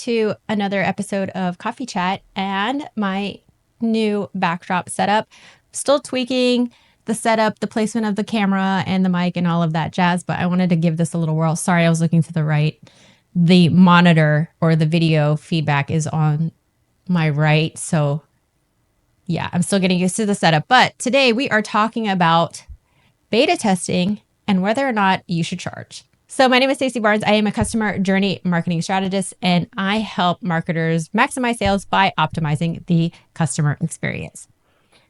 to another episode of Coffee Chat and my new backdrop setup. Still tweaking the setup, the placement of the camera and the mic and all of that jazz, but I wanted to give this a little whirl. Sorry, I was looking to the right. The monitor or the video feedback is on my right. So yeah, I'm still getting used to the setup. But today we are talking about beta testing and whether or not you should charge. So my name is Stacey Barnes. I am a customer journey marketing strategist, and I help marketers maximize sales by optimizing the customer experience.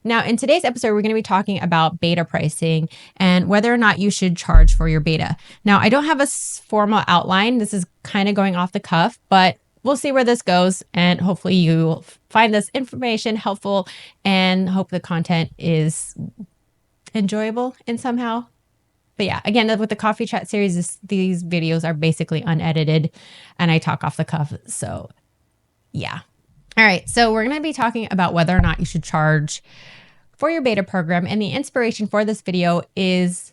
Now, in today's episode, we're going to be talking about beta pricing and whether or not you should charge for your beta. Now, I don't have a formal outline. This is kind of going off the cuff, but we'll see where this goes. And hopefully you find this information helpful and hope the content is enjoyable in somehow. But yeah, again, with the Coffee Chat series, these videos are basically unedited and I talk off the cuff. So yeah. All right. So we're going to be talking about whether or not you should charge for your beta program. And the inspiration for this video is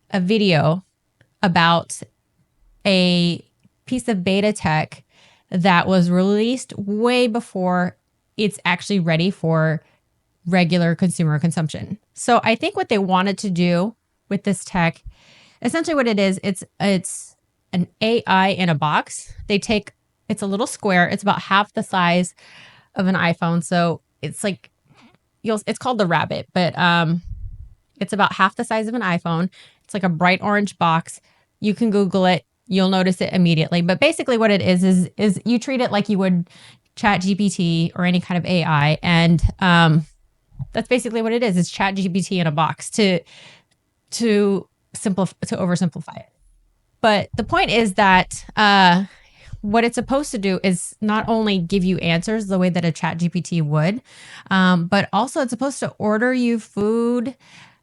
a video about a piece of beta tech that was released way before it's actually ready for regular consumer consumption. So I think what they wanted to do with this tech, essentially what it is, it's an AI in a box. It's a little square. It's about half the size of an iPhone. So it's like, it's called the Rabbit, but it's about half the size of an iPhone. It's like a bright orange box. You can Google it. You'll notice it immediately. But basically what it is you treat it like you would ChatGPT or any kind of AI. And that's basically what it is. It's ChatGPT in a box to oversimplify it. But the point is that what it's supposed to do is not only give you answers the way that a ChatGPT would, but also it's supposed to order you food,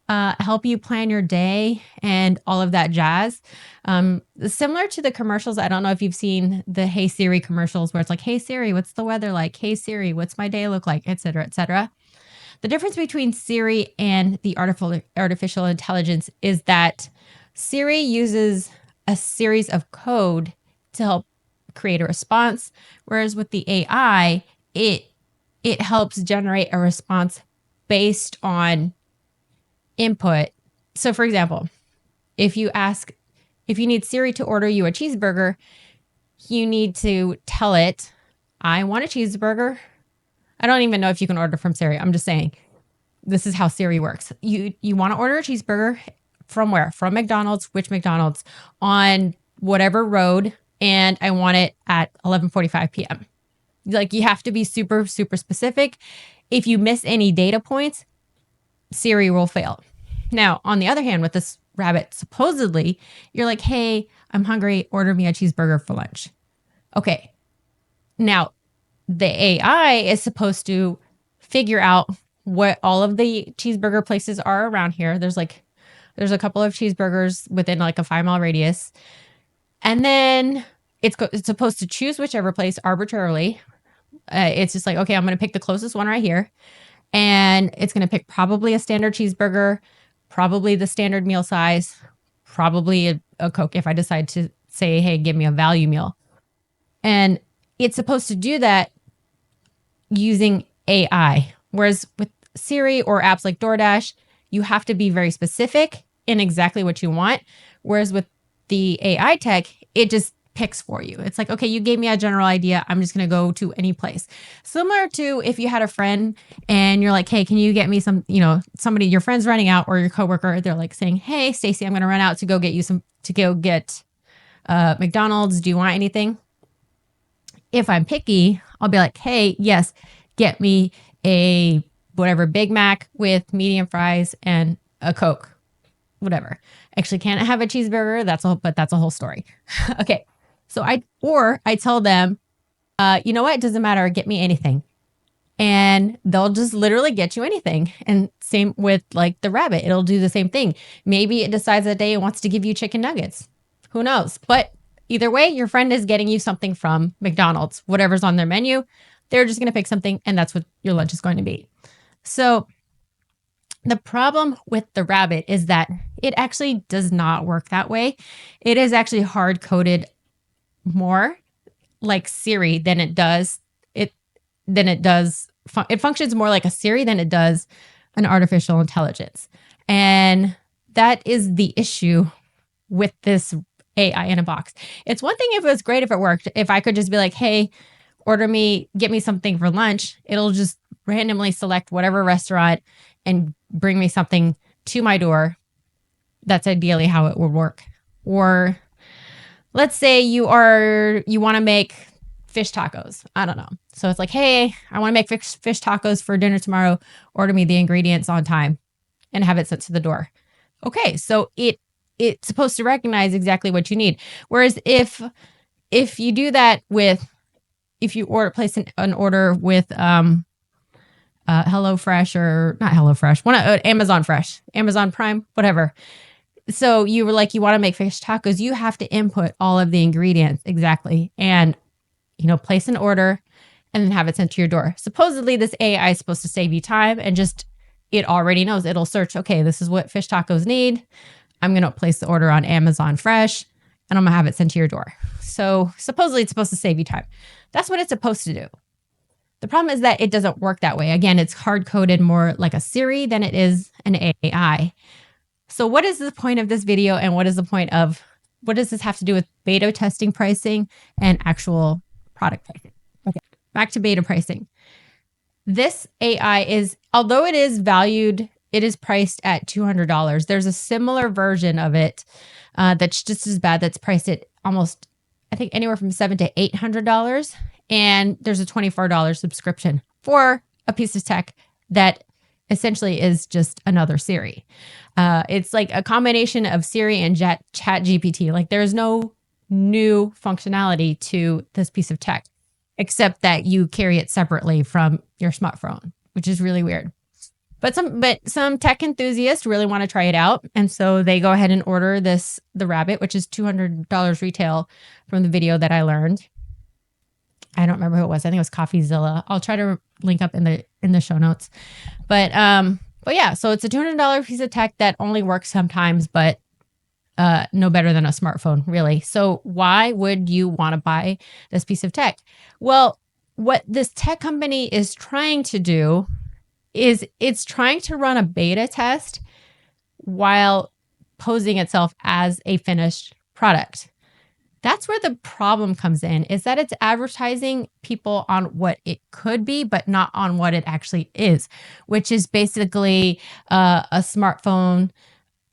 help you plan your day, and all of that jazz. Similar to the commercials, I don't know if you've seen the Hey Siri commercials where it's like, hey Siri, what's the weather like? Hey Siri, what's my day look like? Et cetera, et cetera. The difference between Siri and the artificial intelligence is that Siri uses a series of code to help create a response, whereas with the AI, it helps generate a response based on input. So for example, if you need Siri to order you a cheeseburger, you need to tell it, I want a cheeseburger. I don't even know if you can order from Siri. I'm just saying this is how Siri works. You want to order a cheeseburger from where? From McDonald's. Which McDonald's? On whatever road, and I want it at 11:45 p.m. Like, you have to be super, super specific. If you miss any data points, Siri will fail. Now, on the other hand, with this Rabbit, supposedly, you're like, hey, I'm hungry. Order me a cheeseburger for lunch. Okay. Now, the AI is supposed to figure out what all of the cheeseburger places are around here. There's a couple of cheeseburgers within like a 5-mile radius. And then it's supposed to choose whichever place arbitrarily. It's just like, okay, I'm going to pick the closest one right here. And it's going to pick probably a standard cheeseburger, probably the standard meal size, probably a Coke if I decide to say, hey, give me a value meal. And it's supposed to do that using AI. Whereas with Siri or apps like DoorDash, you have to be very specific in exactly what you want. Whereas with the AI tech, it just picks for you. It's like, okay, you gave me a general idea. I'm just going to go to any place. Similar to if you had a friend and you're like, hey, can you get me some, somebody, your friend's running out, or your coworker, they're like saying, hey, Stacey, I'm going to run out to go get McDonald's. Do you want anything? If I'm picky, I'll be like, hey, yes, get me a whatever Big Mac with medium fries and a Coke, whatever. Actually, can't have a cheeseburger. But that's a whole story. Okay. So I tell them, you know what? It doesn't matter. Get me anything. And they'll just literally get you anything. And same with like the Rabbit. It'll do the same thing. Maybe it decides that day it wants to give you chicken nuggets. Who knows? But either way, your friend is getting you something from McDonald's, whatever's on their menu. They're just going to pick something, and that's what your lunch is going to be. So the problem with the Rabbit is that it actually does not work that way. It is actually hard coded more like Siri it functions more like a Siri than it does an artificial intelligence. And that is the issue with this AI in a box. It's one thing if it was great if it worked. If I could just be like, hey, get me something for lunch, it'll just randomly select whatever restaurant and bring me something to my door. That's ideally how it would work. Or let's say you want to make fish tacos. I don't know. So it's like, hey, I want to make fish tacos for dinner tomorrow. Order me the ingredients on time and have it sent to the door. Okay, so it's supposed to recognize exactly what you need. Whereas if you do that if you place an order with HelloFresh or not HelloFresh, Amazon Fresh, Amazon Prime, whatever. So you were like, you want to make fish tacos, you have to input all of the ingredients exactly and, place an order and then have it sent to your door. Supposedly this AI is supposed to save you time and it already knows. It'll search, okay, this is what fish tacos need. I'm going to place the order on Amazon Fresh and I'm going to have it sent to your door. So supposedly it's supposed to save you time. That's what it's supposed to do. The problem is that it doesn't work that way. Again, it's hard-coded more like a Siri than it is an AI. So what is the point of this video and what does this have to do with beta testing pricing and actual product pricing? Okay, back to beta pricing. This AI although it is valued, it is priced at $200. There's a similar version of it that's just as bad that's priced at almost, I think, anywhere from $700 to $800. And there's a $24 subscription for a piece of tech that essentially is just another Siri. It's like a combination of Siri and ChatGPT. Like there's no new functionality to this piece of tech, except that you carry it separately from your smartphone, which is really weird. But some tech enthusiasts really want to try it out. And so they go ahead and order the Rabbit, which is $200 retail from the video that I learned. I don't remember who it was. I think it was CoffeeZilla. I'll try to link up in the show notes. But yeah, so it's a $200 piece of tech that only works sometimes, but no better than a smartphone, really. So why would you want to buy this piece of tech? Well, what this tech company is trying to do is it's trying to run a beta test while posing itself as a finished product. That's where the problem comes in, is that it's advertising people on what it could be, but not on what it actually is, which is basically a smartphone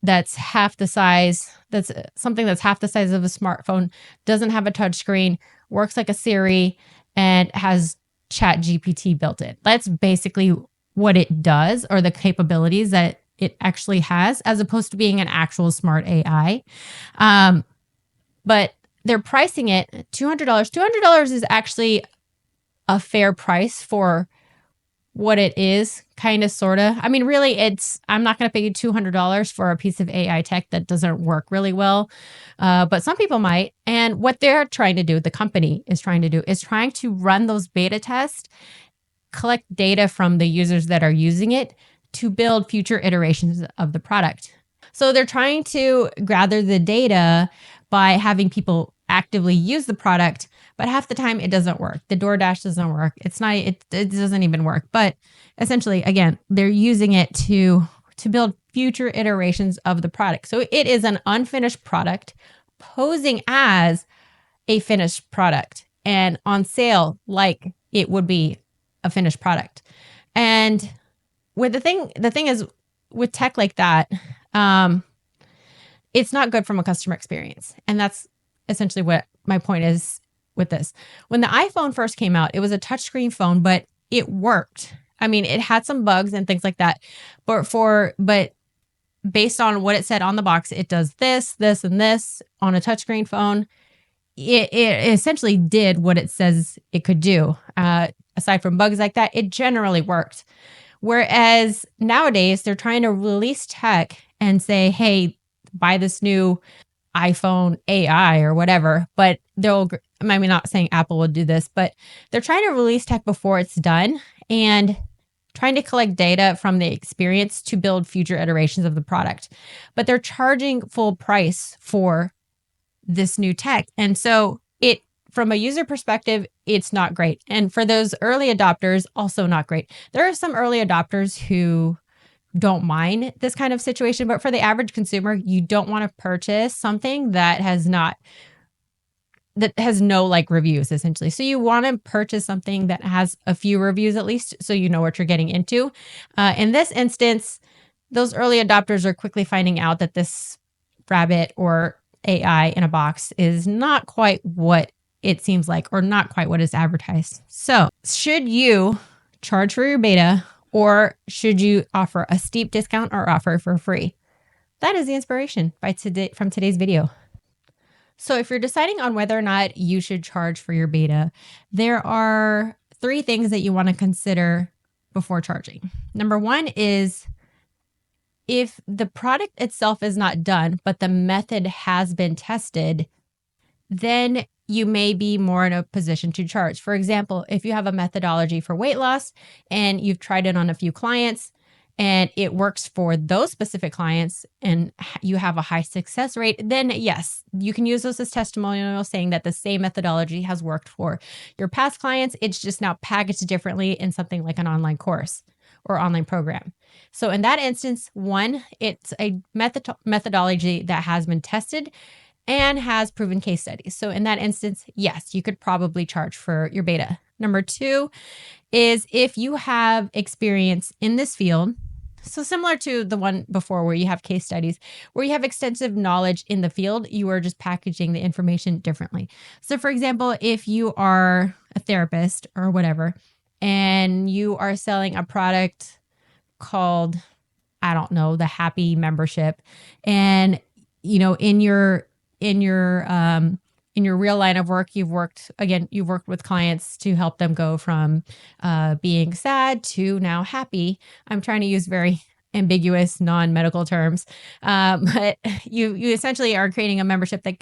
that's half the size, that's something that's half the size of a smartphone, doesn't have a touchscreen, works like a Siri, and has ChatGPT built in. That's basically what it does, or the capabilities that it actually has, as opposed to being an actual smart AI. But they're pricing it $200. $200 is actually a fair price for what it is, kind of, sort of. I mean, really, I'm not going to pay you $200 for a piece of AI tech that doesn't work really well. But some people might. And what they're trying to do, the company is trying to run those beta tests, collect data from the users that are using it to build future iterations of the product. So they're trying to gather the data by having people actively use the product, but half the time it doesn't work. The DoorDash doesn't work. It doesn't even work. But essentially, again, they're using it to build future iterations of the product. So it is an unfinished product posing as a finished product and on sale like it would be a finished product. And with the thing is, with tech like that, it's not good from a customer experience. And that's essentially what my point is with this. When the iPhone first came out, it was a touchscreen phone, but it worked. I mean, it had some bugs and things like that. But based on what it said on the box, it does this, this, and this on a touchscreen phone. It essentially did what it says it could do. Aside from bugs like that, it generally worked. Whereas nowadays, they're trying to release tech and say, hey, buy this new iPhone AI or whatever, but I'm not saying Apple will do this, but they're trying to release tech before it's done and trying to collect data from the experience to build future iterations of the product. But they're charging full price for this new tech. And so from a user perspective, it's not great. And for those early adopters, also not great. There are some early adopters who don't mind this kind of situation, but for the average consumer, you don't want to purchase something that has no like reviews essentially. So you want to purchase something that has a few reviews at least, so you know what you're getting into. In this instance, those early adopters are quickly finding out that this rabbit or AI in a box is not quite what it seems like, or not quite what is advertised. So should you charge for your beta, or should you offer a steep discount or offer for free? That is the inspiration from today's video. So if you're deciding on whether or not you should charge for your beta, there are 3 things that you want to consider before charging. Number 1 is if the product itself is not done, but the method has been tested, then you may be more in a position to charge. For example, if you have a methodology for weight loss and you've tried it on a few clients and it works for those specific clients and you have a high success rate, then yes, you can use those as testimonials saying that the same methodology has worked for your past clients. It's just now packaged differently in something like an online course or online program. So in that instance, 1, it's a methodology that has been tested and has proven case studies. So in that instance, yes, you could probably charge for your beta. Number 2 is if you have experience in this field. So similar to the one before where you have case studies, where you have extensive knowledge in the field, you are just packaging the information differently. So for example, if you are a therapist or whatever, and you are selling a product called, I don't know, the Happy Membership, and in your real line of work, you've worked with clients to help them go from being sad to now happy. I'm trying to use very ambiguous non-medical terms, but you essentially are creating a membership that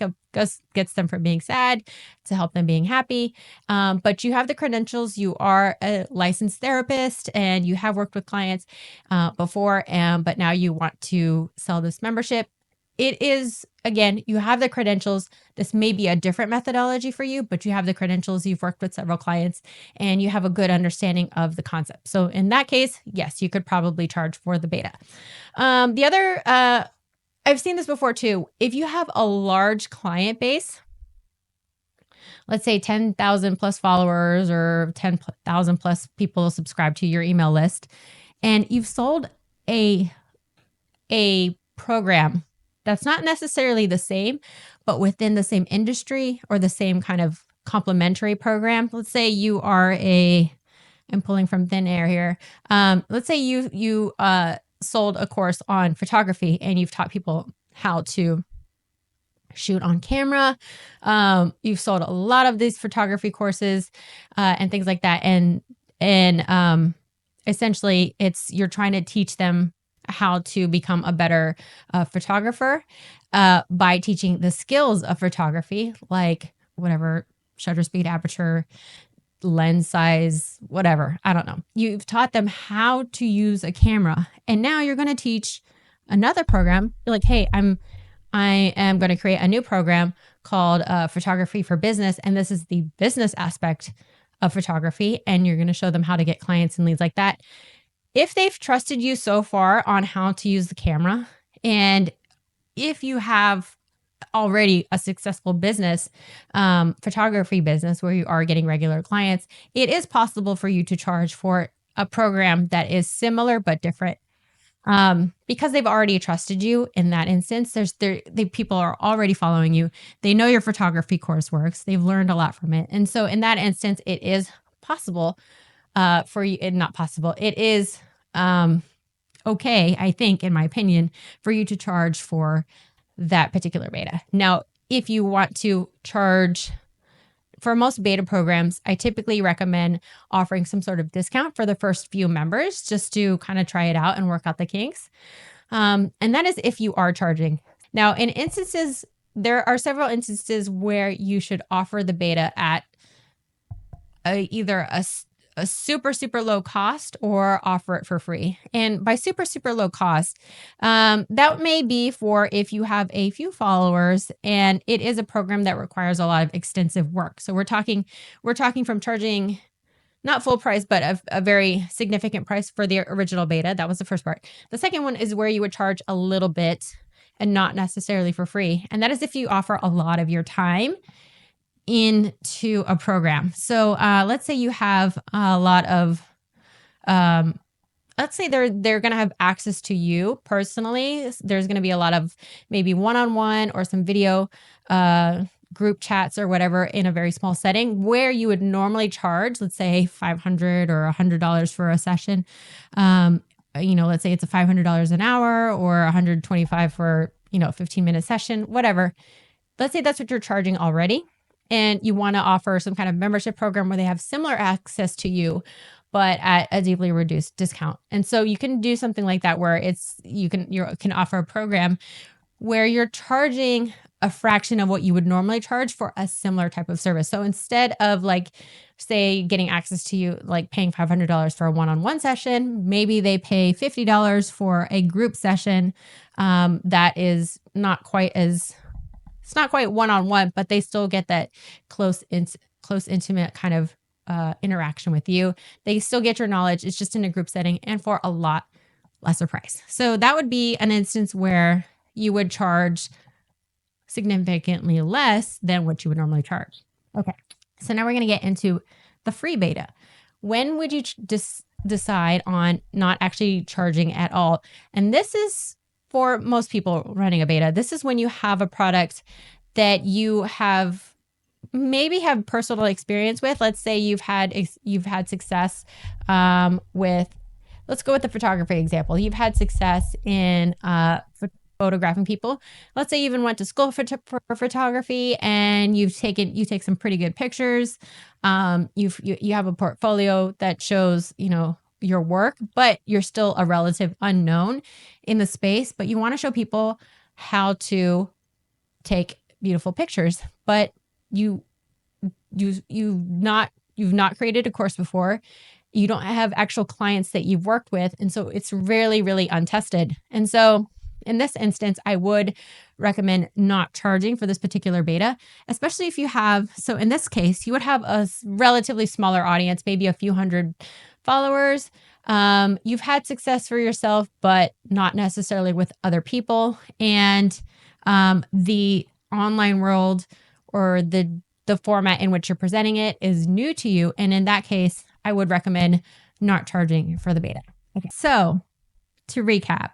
gets them from being sad to help them being happy. But you have the credentials, you are a licensed therapist, and you have worked with clients before, but now you want to sell this membership. It is, again, you have the credentials. This may be a different methodology for you, but you have the credentials. You've worked with several clients and you have a good understanding of the concept. So in that case, yes, you could probably charge for the beta. The other, I've seen this before too. If you have a large client base, let's say 10,000 plus followers or 10,000 plus people subscribe to your email list, and you've sold a program that's not necessarily the same, but within the same industry or the same kind of complementary program. Let's say you are I'm pulling from thin air here. Let's say you sold a course on photography and you've taught people how to shoot on camera. You've sold a lot of these photography courses and things like that. And essentially you're trying to teach them how to become a better photographer by teaching the skills of photography, like whatever, shutter speed, aperture, lens size, whatever. I don't know. You've taught them how to use a camera, and now you're going to teach another program. You're like, hey, I am going to create a new program called Photography for Business, and this is the business aspect of photography, and you're going to show them how to get clients and leads like that. If they've trusted you so far on how to use the camera, and if you have already a successful business, photography business, where you are getting regular clients, it is possible for you to charge for a program that is similar but different. Because they've already trusted you in that instance. People are already following you. They know your photography course works. They've learned a lot from it. And so in that instance, it is possible for you. Not possible. It is okay, I think, in my opinion, for you to charge for that particular beta. Now, if you want to charge for most beta programs, I typically recommend offering some sort of discount for the first few members just to kind of try it out and work out the kinks. And that is if you are charging. Now, in instances, there are several instances where you should offer the beta at either a super, super low cost or offer it for free. And by super, super low cost, that may be for if you have a few followers and it is a program that requires a lot of extensive work. So we're talking from charging not full price, but a very significant price for the original beta. That was the first part. The second one is where you would charge a little bit and not necessarily for free. And that is if you offer a lot of your time into a program. So let's say you have a lot of, let's say they're going to have access to you personally. There's going to be a lot of maybe one-on-one or some video group chats or whatever in a very small setting where you would normally charge, let's say $500 or $100 for a session. Let's say it's a $500 an hour or $125 for, a 15-minute session, whatever. Let's say that's what you're charging already. And you want to offer some kind of membership program where they have similar access to you, but at a deeply reduced discount. And so you can do something like that where you can offer a program where you're charging a fraction of what you would normally charge for a similar type of service. So instead of say getting access to you, like paying $500 for a one-on-one session, maybe they pay $50 for a group session that is not quite it's not quite one-on-one, but they still get that close, intimate kind of interaction with you. They still get your knowledge. It's just in a group setting and for a lot lesser price. So that would be an instance where you would charge significantly less than what you would normally charge. Okay. So now we're going to get into the free beta. When would you decide on not actually charging at all? And this is for most people running a beta. This is when you have a product that you have personal experience with. Let's say you've had success with, let's go with the photography example. You've had success in photographing people. Let's say you even went to school for photography and you take some pretty good pictures. You have a portfolio that shows, your work, but you're still a relative unknown in the space, but you want to show people how to take beautiful pictures, but you've not created a course before. You don't have actual clients that you've worked with. And so it's really, really untested. And so in this instance, I would recommend not charging for this particular beta, especially if you have, so in this case, you would have a relatively smaller audience, maybe a few hundred followers. You've had success for yourself, but not necessarily with other people. And the online world or the format in which you're presenting it is new to you. And in that case, I would recommend not charging for the beta. Okay. So to recap,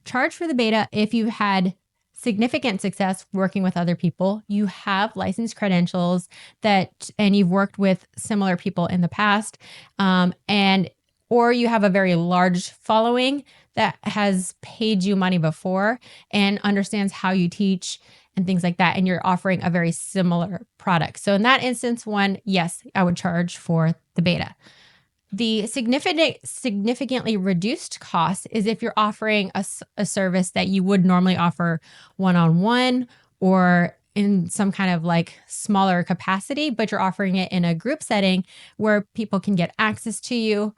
charge for the beta if you've had significant success working with other people, you have licensed credentials and you've worked with similar people in the past, or you have a very large following that has paid you money before and understands how you teach and things like that, and you're offering a very similar product. So in that instance, yes, I would charge for the beta. The significantly reduced cost is if you're offering a service that you would normally offer one-on-one or in some kind of smaller capacity, but you're offering it in a group setting where people can get access to you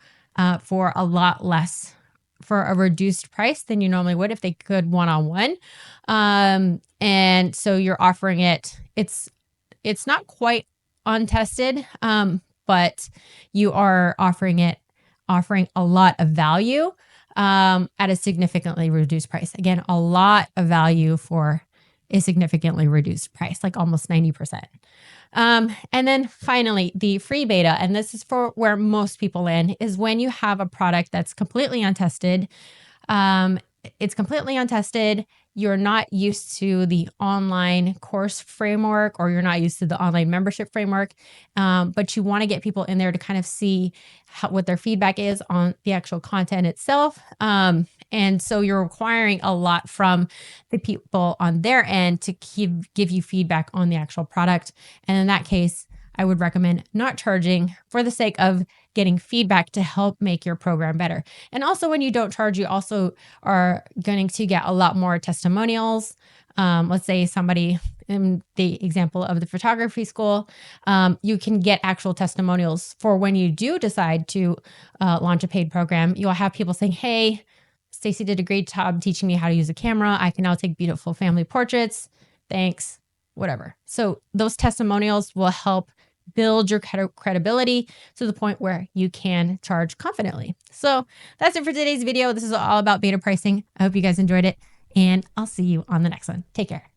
for a lot less, for a reduced price than you normally would if they could one-on-one. And so you're offering it, it's not quite untested, but you are offering a lot of value at a significantly reduced price. Again, a lot of value for a significantly reduced price, like almost 90%. And then finally, the free beta, and this is for where most people land, is when you have a product that's completely untested. It's completely untested. You're not used to the online course framework, or you're not used to the online membership framework, but you want to get people in there to kind of see what their feedback is on the actual content itself. And so you're requiring a lot from the people on their end to give you feedback on the actual product. And in that case, I would recommend not charging for the sake of getting feedback to help make your program better. And also, when you don't charge, you also are going to get a lot more testimonials. Let's say somebody in the example of the photography school, you can get actual testimonials for when you do decide to launch a paid program. You'll have people saying, hey, Stacy did a great job teaching me how to use a camera. I can now take beautiful family portraits. Thanks, whatever. So those testimonials will help build your credibility to the point where you can charge confidently. So that's it for today's video. This is all about beta pricing. I hope you guys enjoyed it, and I'll see you on the next one. Take care.